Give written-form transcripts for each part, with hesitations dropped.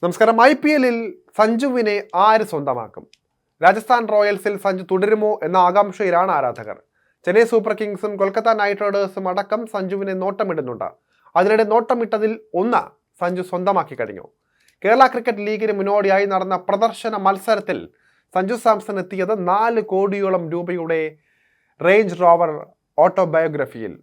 നമസ്കാരം. IPL-ൽ സഞ്ജുവിനെ ആര് സ്വന്തമാക്കും? രാജസ്ഥാൻ റോയൽസിൽ സഞ്ജു തുടരുമോ എന്ന ആകാംക്ഷയിലാണ് ആരാധകർ. ചെന്നൈ സൂപ്പർ കിങ്സും കൊൽക്കത്ത നൈറ്റ് റൈഡേഴ്സും അടക്കം സഞ്ജുവിനെ നോട്ടമിടുന്നുണ്ട്. അതിനിടെ നോട്ടമിട്ടതിൽ ഒന്ന് സഞ്ജു സ്വന്തമാക്കി കഴിഞ്ഞു. കേരള ക്രിക്കറ്റ് ലീഗിന് മുന്നോടിയായി നടന്ന പ്രദർശന മത്സരത്തിൽ സഞ്ജു സാംസൺ എത്തിയത് 4 കോടിയോളം രൂപയുടെ റേഞ്ച് റോവർ ഓട്ടോബയോഗ്രഫിയിൽ.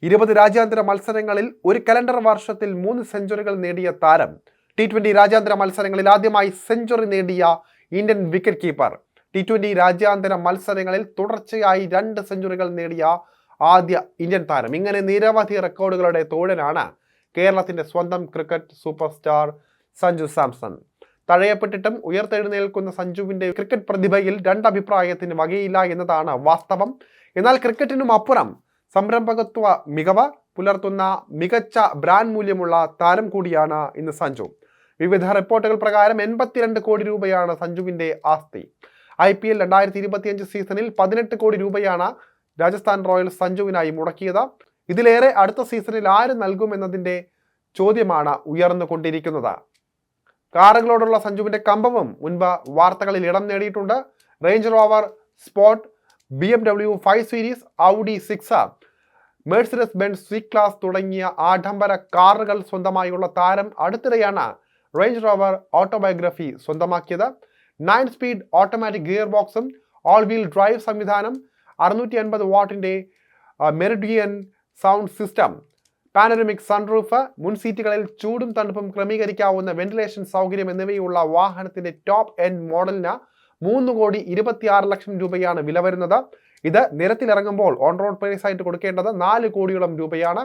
20 രാജ്യാന്തര മത്സരങ്ങളിൽ ഒരു കലണ്ടർ വർഷത്തിൽ 3 സെഞ്ചുറികൾ നേടിയ താരം. T20 രാജ്യാന്തര മത്സരങ്ങളിൽ ആദ്യമായി സെഞ്ചുറി നേടിയ ഇന്ത്യൻ വിക്കറ്റ് കീപ്പർ. T20 രാജ്യാന്തര മത്സരങ്ങളിൽ തുടർച്ചയായി 2 സെഞ്ചുറികൾ നേടിയ ആദ്യ ഇന്ത്യൻ താരം. ഇങ്ങനെ നിരവധി റെക്കോർഡുകളുടെ തോഴനാണ് കേരളത്തിന്റെ സ്വന്തം cricket super star Sanju Samson. തഴയപ്പെട്ടിട്ടും ഉയർത്തെഴുന്നേൽക്കുന്ന സഞ്ജുവിന്റെ ക്രിക്കറ്റ് പ്രതിഭയിൽ രണ്ടഭിപ്രായത്തിന് വകയില്ല എന്നതാണ് വാസ്തവം. എന്നാൽ ക്രിക്കറ്റിനും അപ്പുറം സംരംഭകത്വ മികവ് പുലർത്തുന്ന മികച്ച ബ്രാൻഡ് മൂല്യമുള്ള താരം കൂടിയാണ് ഇന്ന് സഞ്ജു. വിവിധ റിപ്പോർട്ടുകൾ പ്രകാരം 82 കോടി രൂപയാണ് സഞ്ജുവിന്റെ ആസ്തി. IPL 2025 സീസണിൽ 18 കോടി രൂപയാണ് രാജസ്ഥാൻ റോയൽസ് സഞ്ജുവിനായി മുടക്കിയത്. ഇതിലേറെ അടുത്ത സീസണിൽ ആര് നൽകുമെന്നതിന്റെ ചോദ്യമാണ് ഉയർന്നുകൊണ്ടിരിക്കുന്നത്. കാറുകളോടുള്ള സഞ്ജുവിന്റെ കമ്പവും മുൻപ് വാർത്തകളിൽ ഇടം നേടിയിട്ടുണ്ട്. Range rover sport, BMW 5 series, Audi 6, Mercedes Benz C class തുടങ്ങിയ ആഡംബര കാറുകൾ സ്വന്തമായുള്ള താരം അടുത്തിടെയാണ് റേഞ്ച് റോവർ ഓട്ടോബയോഗ്രഫി സ്വന്തമാക്കിയത്. 9 സ്പീഡ് ഓട്ടോമാറ്റിക് ഗിയർ ബോക്സും ഓൾ വീൽ ഡ്രൈവ് സംവിധാനം, 650 വാട്ടിന്റെ Meridian sound system, panoramic sunroof, മുൻസീറ്റുകളിൽ ചൂടും തണുപ്പും ക്രമീകരിക്കാവുന്ന വെന്റിലേഷൻ സൗകര്യം എന്നിവയുള്ള വാഹനത്തിന്റെ ടോപ്പ് എൻഡ് മോഡലിന് 3,26 ലക്ഷം രൂപയാണ് വില വരുന്നത്. ഇത് നിരത്തിലിറങ്ങുമ്പോൾ ഓൺ റോഡ് പ്രൈസ് ആയിട്ട് കൊടുക്കേണ്ടത് 4 കോടിയോളം രൂപയാണ്.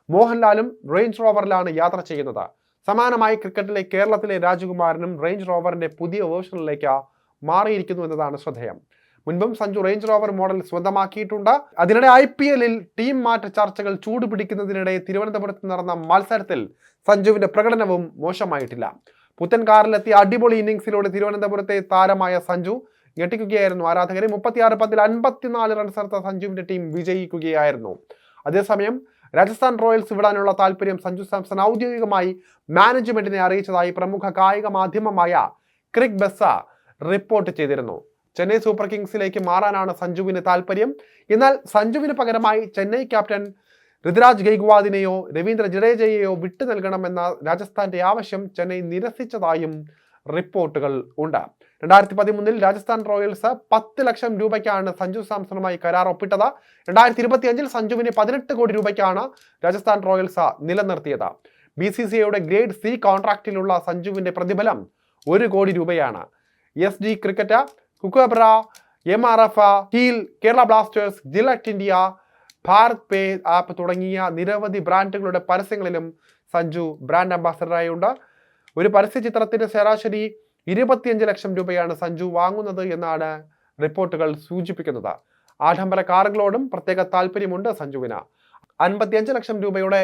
മോഹൻലാലും റേഞ്ച് റോവറിലാണ് യാത്ര ചെയ്യുന്നത്. സമാനമായി ക്രിക്കറ്റിലെ കേരളത്തിലെ രാജകുമാരനും റേഞ്ച് റോവറിന്റെ പുതിയ വേർഷനിലേക്ക് മാറിയിരിക്കുന്നു എന്നതാണ് ശ്രദ്ധേയം. മുൻപും സഞ്ജു റേഞ്ച് റോവർ മോഡൽ സ്വന്തമാക്കിയിട്ടുണ്ട്. അതിനിടെ IPL-ൽ ടീം മാറ്റ ചർച്ചകൾ ചൂടുപിടിക്കുന്നതിനിടെ തിരുവനന്തപുരത്ത് നടന്ന മത്സരത്തിൽ സഞ്ജുവിന്റെ പ്രകടനവും മോശമായിട്ടില്ല. പുത്തൻ കാറിലെത്തിയ അടിപൊളി ഇന്നിംഗ്സിലൂടെ തിരുവനന്തപുരത്തെ താരമായ സഞ്ജു ഞെട്ടിക്കുകയായിരുന്നു ആരാധകരെ. 36 പന്തിൽ 54 റൺസ് എടുത്ത സഞ്ജുവിന്റെ ടീം വിജയിക്കുകയായിരുന്നു. അതേസമയം രാജസ്ഥാൻ റോയൽസ് വിടാനുള്ള താല്പര്യം സഞ്ജു സാംസൺ ഔദ്യോഗികമായി മാനേജ്മെന്റിനെ അറിയിച്ചതായി പ്രമുഖ കായിക മാധ്യമമായ ക്രിക് ബെസ്സ റിപ്പോർട്ട് ചെയ്തിരുന്നു. ചെന്നൈ സൂപ്പർ കിങ്സിലേക്ക് മാറാനാണ് സഞ്ജുവിന് താല്പര്യം. എന്നാൽ സഞ്ജുവിന് പകരമായി ചെന്നൈ ക്യാപ്റ്റൻ ഋതുരാജ് ഗെയ്ക്വാദിനെയോ രവീന്ദ്ര ജഡേജയെയോ വിട്ടു നൽകണമെന്ന രാജസ്ഥാന്റെ ആവശ്യം ചെന്നൈ നിരസിച്ചതായും റിപ്പോർട്ടുകൾ ഉണ്ട്. 2013-ൽ രാജസ്ഥാൻ റോയൽസ് 10 ലക്ഷം രൂപയ്ക്കാണ് സഞ്ജു സാംസണുമായി കരാർ ഒപ്പിട്ടത്. 2025-ൽ സഞ്ജുവിനെ 18 കോടി രൂപയ്ക്കാണ് രാജസ്ഥാൻ റോയൽസ് നിലനിർത്തിയത്. BCCIയുടെ ഗ്രേഡ് C കോൺട്രാക്റ്റിലുള്ള സഞ്ജുവിന്റെ പ്രതിഫലം 1 കോടി രൂപയാണ്. SD cricket, Kookaburra, MRF, Heal, Kerala Blasters, Gillette India, Bharat Pe app തുടങ്ങിയ നിരവധി ബ്രാൻഡുകളുടെ പരസ്യങ്ങളിലും സഞ്ജു ബ്രാൻഡ് അംബാസഡറായി ഉണ്ട്. ഒരു പരസ്യ ചിത്രത്തിന്റെ ശരാശരി 25 ലക്ഷം രൂപയാണ് സഞ്ജു വാങ്ങുന്നത് എന്നാണ് റിപ്പോർട്ടുകൾ സൂചിപ്പിക്കുന്നത്. ആഡംബര കാറുകളോടും പ്രത്യേക താല്പര്യമുണ്ട് സഞ്ജുവിന്. 55 ലക്ഷം രൂപയുടെ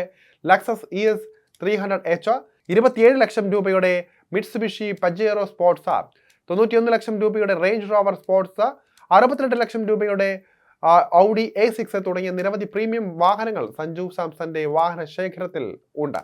ലക്സസ് ES 300H, 27 ലക്ഷം രൂപയുടെ മിറ്റ്സുബിഷി പജേറോ സ്പോർട്സ്, 91 ലക്ഷം രൂപയുടെ റേഞ്ച് റോവർ സ്പോർട്സ്, 62 ലക്ഷം രൂപയുടെ Audi A6 തുടങ്ങിയ നിരവധി പ്രീമിയം വാഹനങ്ങൾ സഞ്ജു സാംസന്റെ വാഹന ശേഖരത്തിൽ ഉണ്ട്.